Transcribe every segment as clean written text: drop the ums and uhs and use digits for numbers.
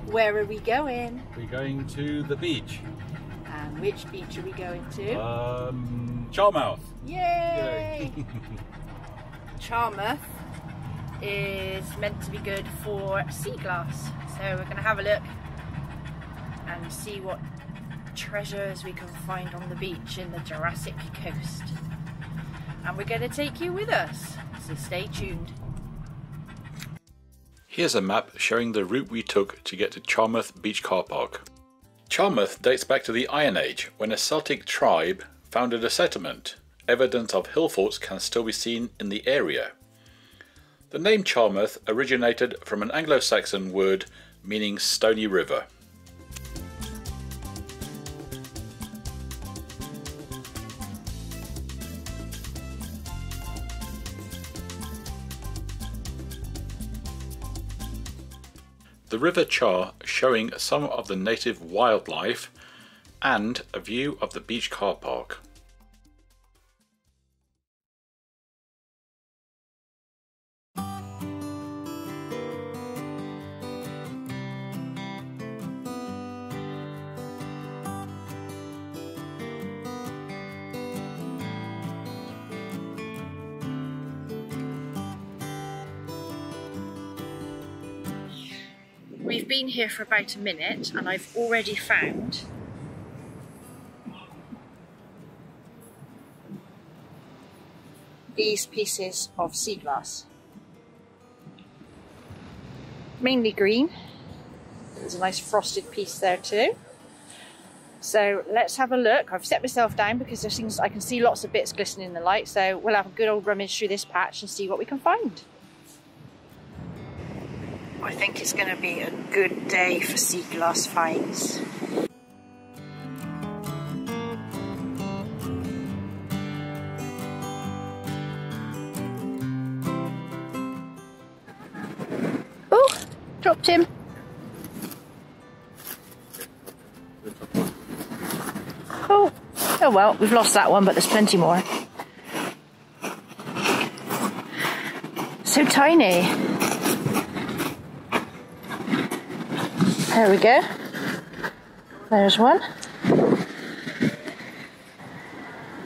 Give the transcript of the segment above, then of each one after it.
Where are we going? We're going to the beach. And which beach are we going to? Charmouth. Yay! Charmouth is meant to be good for sea glass. So we're going to have a look and see what treasures we can find on the beach in the Jurassic coast. And we're going to take you with us, so stay tuned. Here's a map showing the route we took to get to Charmouth Beach Car Park. Charmouth dates back to the Iron Age, when a Celtic tribe founded a settlement. Evidence of hill forts can still be seen in the area. The name Charmouth originated from an Anglo-Saxon word meaning stony river. The River Char showing some of the native wildlife and a view of the beach car park. We've been here for about a minute and I've already found these pieces of sea glass. Mainly green. There's a nice frosted piece there too. So let's have a look. I've set myself down because there's things I can see lots of bits glistening in the light, so we'll have a good old rummage through this patch and see what we can find. I think it's going to be a good day for sea glass finds. Oh, dropped him. Oh, oh well, we've lost that one, but there's plenty more. So tiny. There we go. There's one.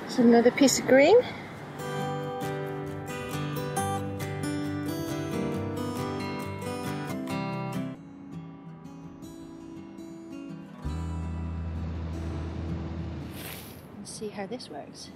There's another piece of green. Let's see how this works.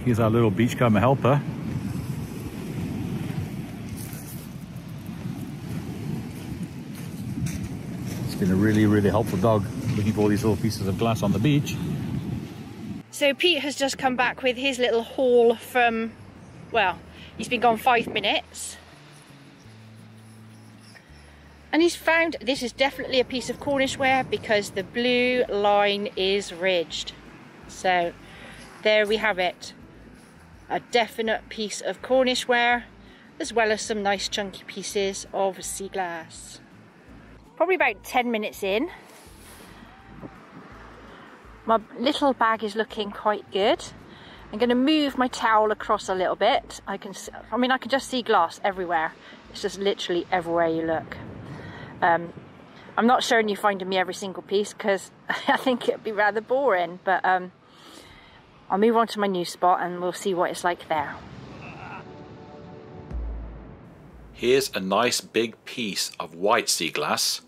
Here's our little beachcomber helper. It's been a really helpful dog, looking for all these little pieces of glass on the beach. So Pete has just come back with his little haul from, well, he's been gone 5 minutes. And he's found, this is definitely a piece of Cornish ware because the blue line is ridged. So there we have it. A definite piece of Cornish ware, as well as some nice chunky pieces of sea glass. Probably about 10 minutes in. My little bag is looking quite good. I'm going to move my towel across a little bit. I can just see glass everywhere. It's just literally everywhere you look. I'm not showing you finding me every single piece because I think it'd be rather boring, but I'll move on to my new spot and we'll see what it's like there. Here's a nice big piece of white sea glass.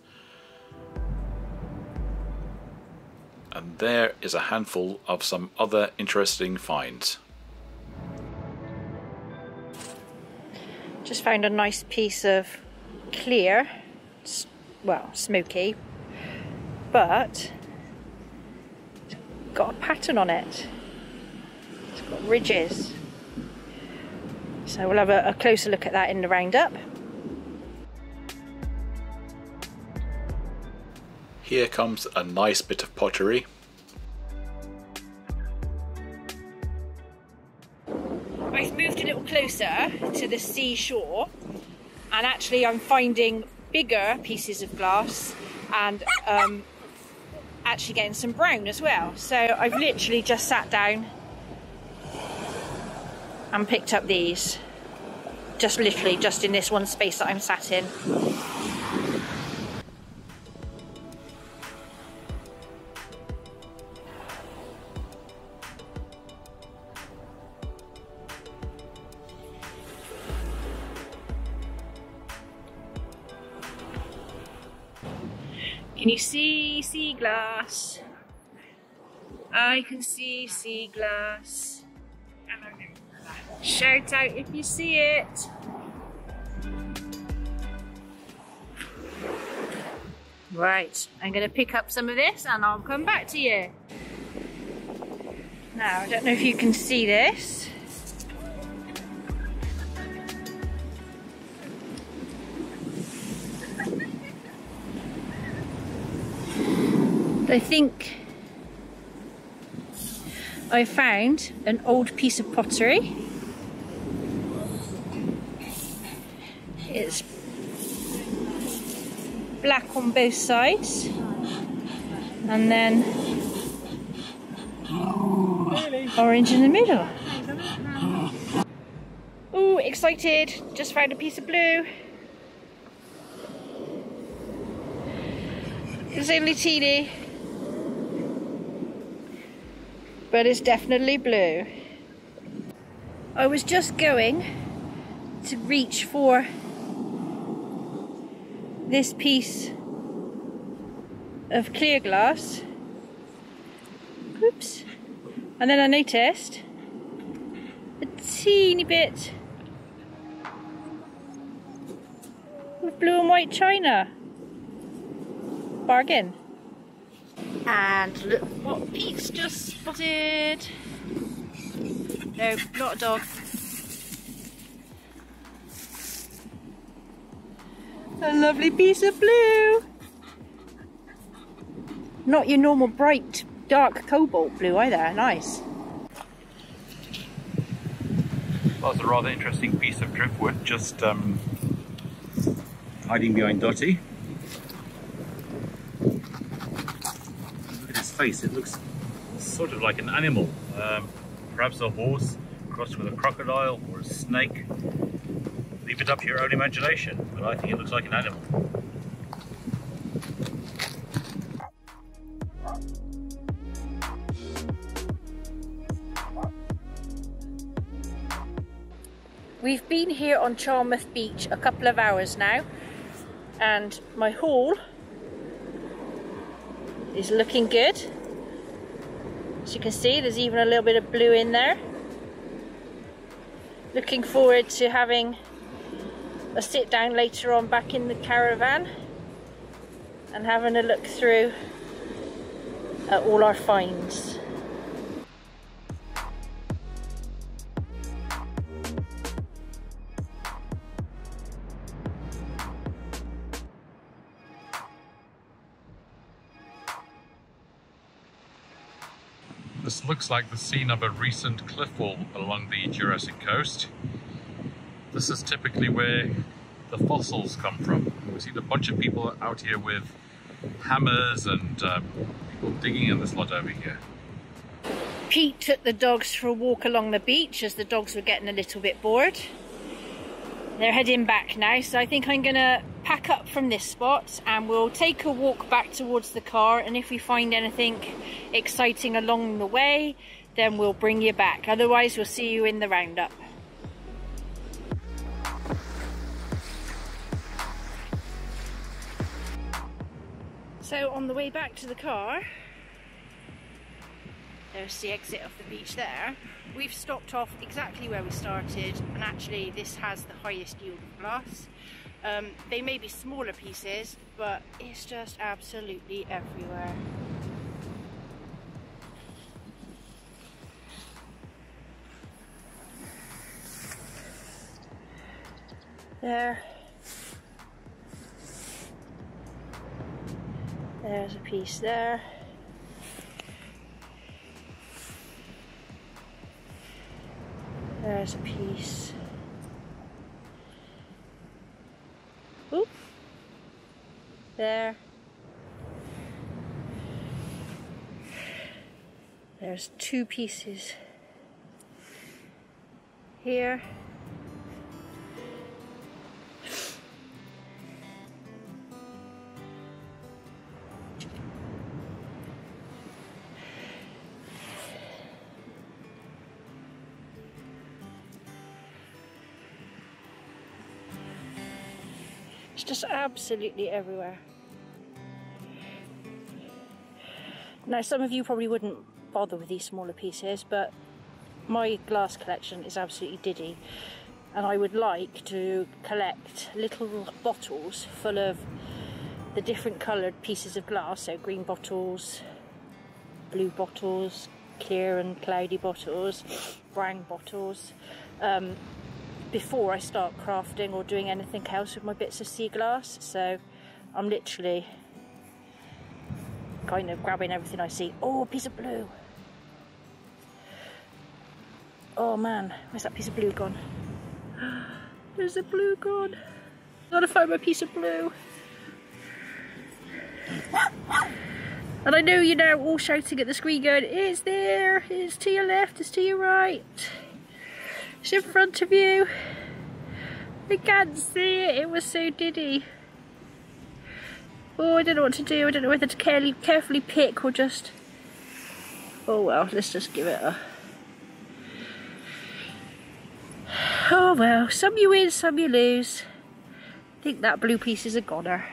and there is a handful of some other interesting finds. Just found a nice piece of clear, well, smoky, but it's got a pattern on it. It's got ridges. So we'll have a closer look at that in the roundup. Here comes a nice bit of pottery. I've moved a little closer to the seashore, and actually I'm finding bigger pieces of glass and actually getting some brown as well. So I've literally just sat down and picked up these, just literally just in this one space that I'm sat in. Can you see sea glass? I can see sea glass. Shout out if you see it. Right, I'm going to pick up some of this and I'll come back to you. Now, I don't know if you can see this. I think I found an old piece of pottery. It's black on both sides and then orange in the middle. Ooh, excited! Just found a piece of blue. It's only teeny, but it's definitely blue. I was just going to reach for this piece of clear glass. Oops. And then I noticed a teeny bit of blue and white china. Bargain. And look what Pete's just spotted. No, not a dog. A lovely piece of blue. Not your normal bright, dark cobalt blue either. Nice. Well, it's a rather interesting piece of driftwood, just hiding behind Dotty. Look at his face, it looks sort of like an animal. Perhaps a horse crossed with a crocodile or a snake. Leave it up to your own imagination, but I think it looks like an animal. We've been here on Charmouth Beach a couple of hours now, and my haul is looking good. As you can see, there's even a little bit of blue in there. Looking forward to having a sit down later on back in the caravan and having a look through at all our finds. This looks like the scene of a recent cliff wall along the Jurassic coast. This is typically where the fossils come from. We see a bunch of people out here with hammers and people digging in this lot over here. Pete took the dogs for a walk along the beach as the dogs were getting a little bit bored. They're heading back now, so I think I'm gonna pack up from this spot and we'll take a walk back towards the car, and if we find anything exciting along the way, then we'll bring you back. Otherwise, we'll see you in the roundup. So on the way back to the car, There's the exit of the beach there. We've stopped off exactly where we started, and actually this has the highest yield of glass. They may be smaller pieces, but it's just absolutely everywhere. There. There's a piece there. There's a piece. Oop. There. There's two pieces here. It's just absolutely everywhere. Now, some of you probably wouldn't bother with these smaller pieces, but my glass collection is absolutely diddy, and I would like to collect little bottles full of the different coloured pieces of glass, so green bottles, blue bottles, clear and cloudy bottles, brown bottles, before I start crafting or doing anything else with my bits of sea glass. So I'm literally kind of grabbing everything I see. Oh, a piece of blue. Oh man, where's that piece of blue gone? There's the blue gone. Gotta find my piece of blue. And I know you're now all shouting at the screen going, it's there, it's to your left, it's to your right. It's in front of you. I can't see it, it was so diddy. Oh, I don't know what to do. I don't know whether to carefully pick or just... Oh well, let's just give it a... Oh well, some you win, some you lose. I think that blue piece is a goner.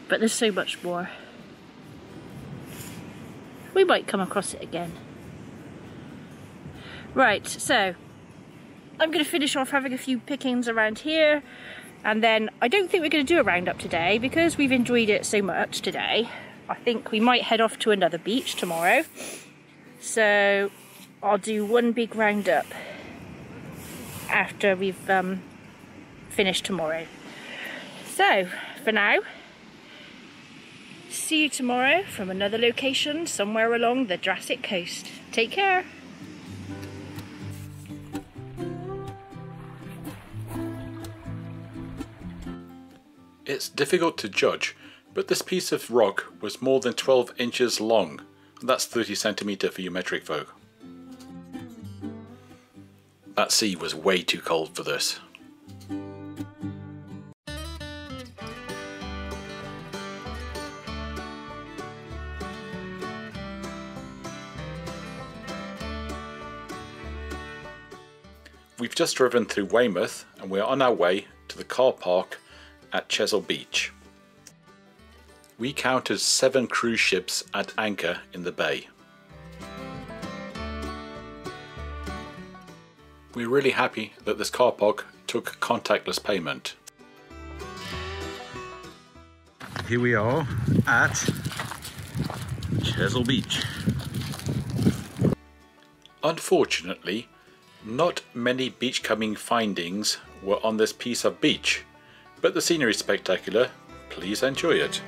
But there's so much more. We might come across it again. Right, so I'm going to finish off having a few pickings around here, and then I don't think we're going to do a roundup today because we've enjoyed it so much today. I think we might head off to another beach tomorrow, so I'll do one big roundup after we've finished tomorrow. So for now, see you tomorrow from another location somewhere along the Jurassic coast. Take care. It's difficult to judge, but this piece of rock was more than 12 inches long. That's 30 centimetre for you metric folk. That sea was way too cold for this. We've just driven through Weymouth and we're on our way to the car park at Chesil Beach. We counted 7 cruise ships at anchor in the bay. We're really happy that this car park took contactless payment. Here we are at Chesil Beach. Unfortunately, not many beachcombing findings were on this piece of beach, but the scenery is spectacular. Please enjoy it.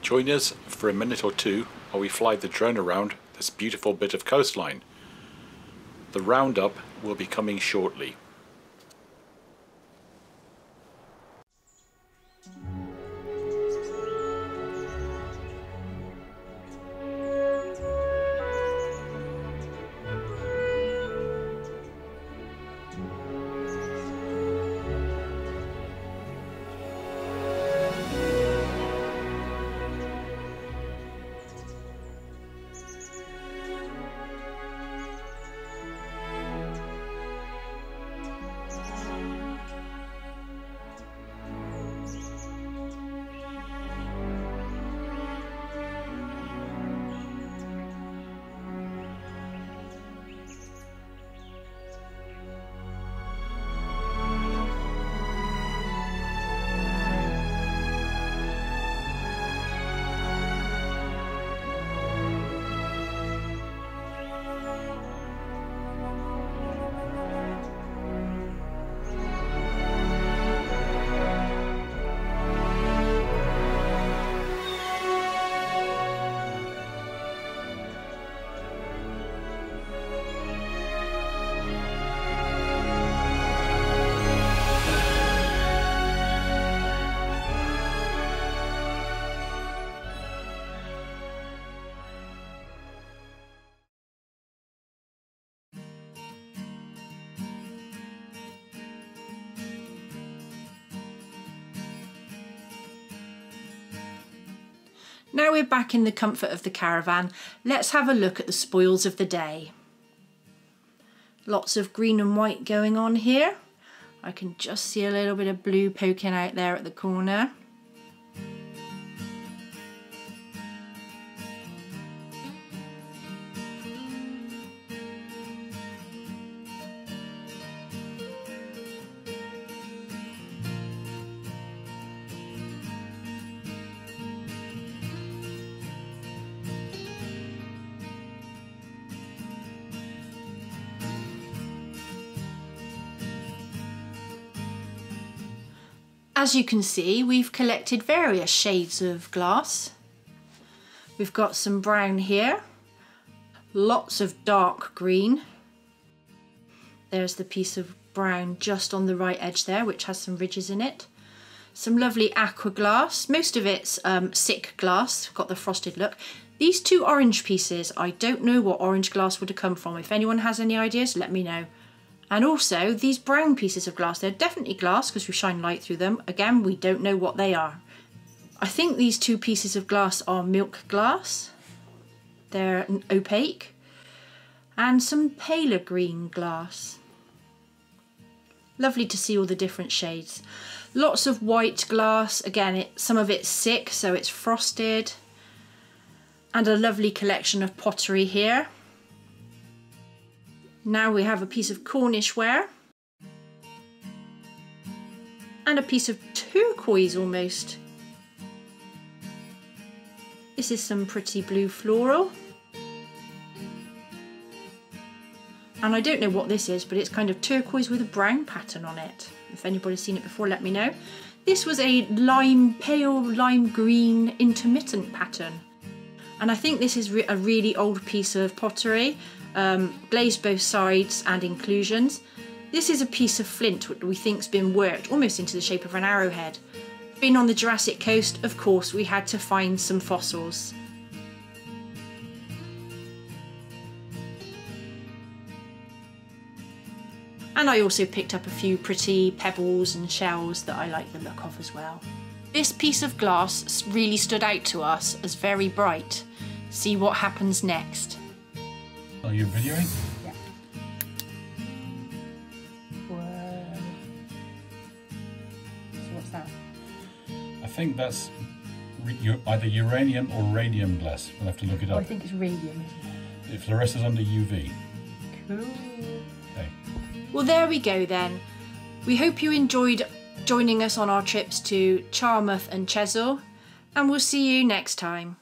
Join us for a minute or two while we fly the drone around this beautiful bit of coastline. The roundup will be coming shortly. Now we're back in the comfort of the caravan, let's have a look at the spoils of the day. Lots of green and white going on here. I can just see a little bit of blue poking out there at the corner. As you can see, we've collected various shades of glass. We've got some brown here, lots of dark green. There's the piece of brown just on the right edge there, which has some ridges in it. Some lovely aqua glass, most of it's sick glass, got the frosted look. These two orange pieces, I don't know what orange glass would have come from. If anyone has any ideas, let me know. And also these brown pieces of glass, they're definitely glass because we shine light through them. Again, we don't know what they are. I think these two pieces of glass are milk glass. They're opaque. And some paler green glass. Lovely to see all the different shades. Lots of white glass. Again, some of it's sick, so it's frosted. And a lovely collection of pottery here. Now we have a piece of Cornish ware and a piece of turquoise almost. This is some pretty blue floral. And I don't know what this is, but it's kind of turquoise with a brown pattern on it. If anybody's seen it before, let me know. This was a pale lime green intermittent pattern. And I think this is a really old piece of pottery. Glazed both sides and inclusions. This is a piece of flint which we think's been worked almost into the shape of an arrowhead. Being on the Jurassic coast, of course, we had to find some fossils. And I also picked up a few pretty pebbles and shells that I like the look of as well. This piece of glass really stood out to us as very bright. See what happens next. Are you videoing? Yeah. Whoa. So what's that? I think that's either uranium or radium glass. We'll have to look it up. I think it's radium, isn't it? If the rest is under UV. Cool. Okay. Well, there we go then. We hope you enjoyed joining us on our trips to Charmouth and Chesil, and we'll see you next time.